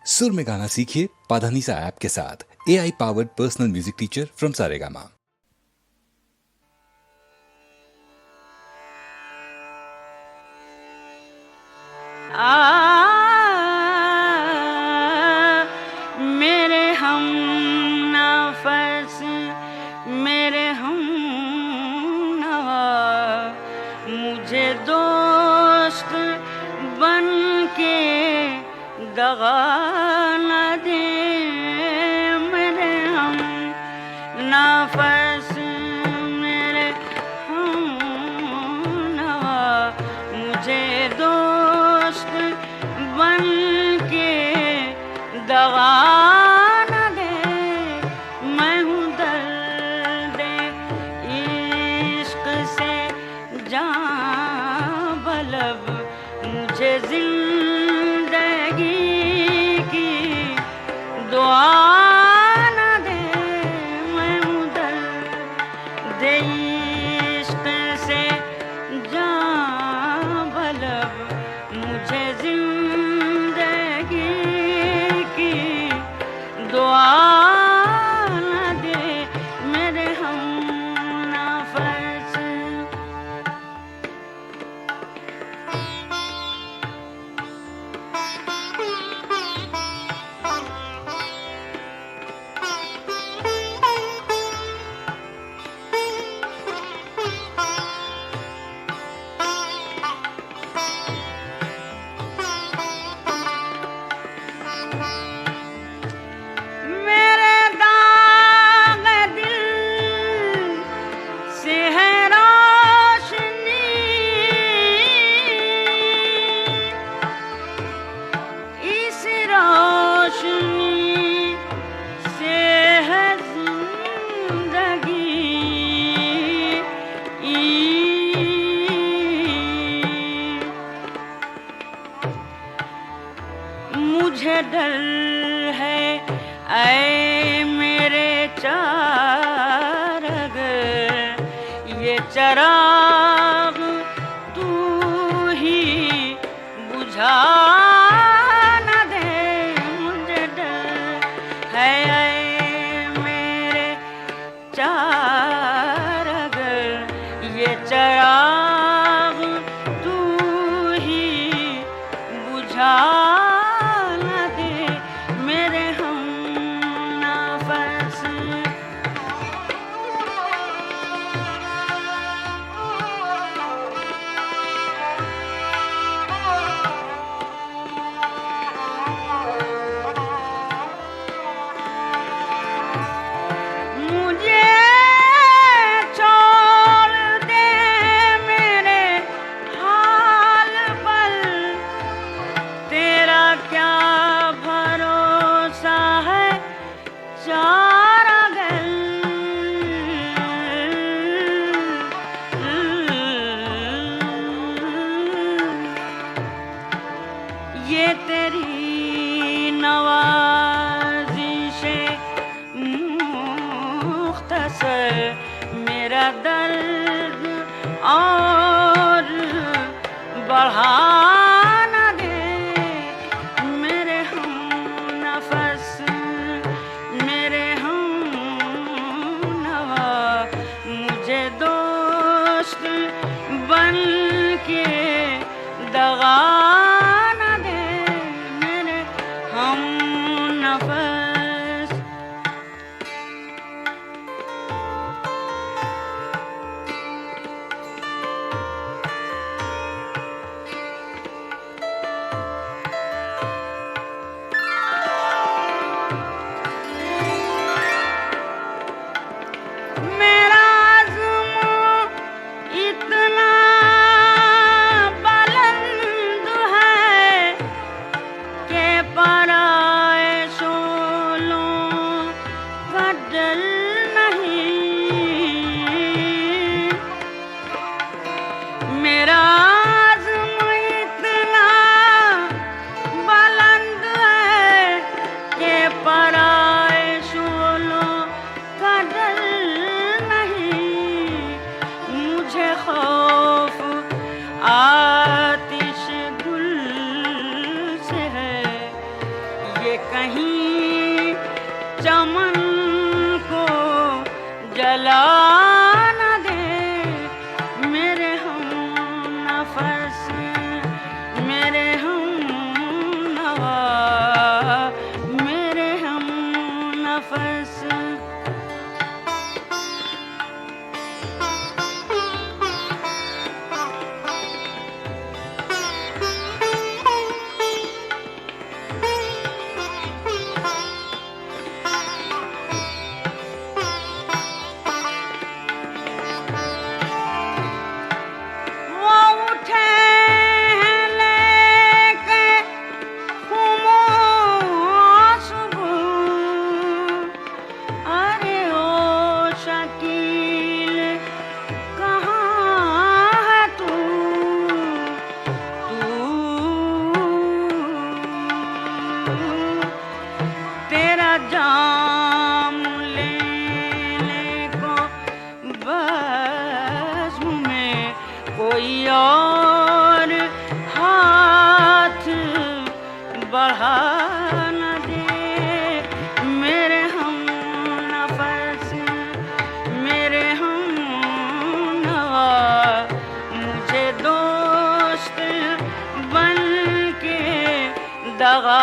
सुर में गाना सीखिए पाधानीसा ऐप के साथ। AI powered personal music teacher from Saregama. मेरे हम नफस मेरे हम नवा, मुझे दोस्त बन के दगा न दे। मेरे हम नफस मेरे हम नवा, मुझे दोस्त बन के दगा न दे। मैं हूँ दर्द इश्क से जान बलब, मुझे जिंदगी की दुआ न दे। मैं हूँ दर्द इश्क से जान बलब, मुझे जिंदगी की दुआ न दे। मेरे हम नफस मेरे दाग दिल से है रोशनी, इस रोशनी से है जिंदगी। मुझे डर है ऐ मेरे चारग, ये चराग तू ही बुझा न दे। मुझे डर है ऐ मेरे चारग, ये चराग तू ही बुझा न दे। मेरे हम नफस मुझे छोड़ दे मेरे हाल पर, तेरा क्या भरोसा है चारागर। ये तेरी नवाज़िशे मुख्तसर, मेरा दर्द और बढ़ा न दे। मेरे हम नफस मेरे हम नवा, मुझे दोस्त बन के दगा न दे। मेरे हम नफस मेरा आज़म इतना बुलंद है के पराए शोलों का डर नहीं। मेरा आज़म इतना बुलंद है के पराए शोलों का डर नहीं। मुझे खौफ आतिश गुल से है, ये कहीं चमन को जला न दे मेरे हम नफस, मेरे हम नवा, मेरे हम नफस। जाम लेने को बज़्म में कोई और हाथ बढ़ा न दे मेरे हम नफस, मेरे हम नवा। मुझे दोस्त बन के दगा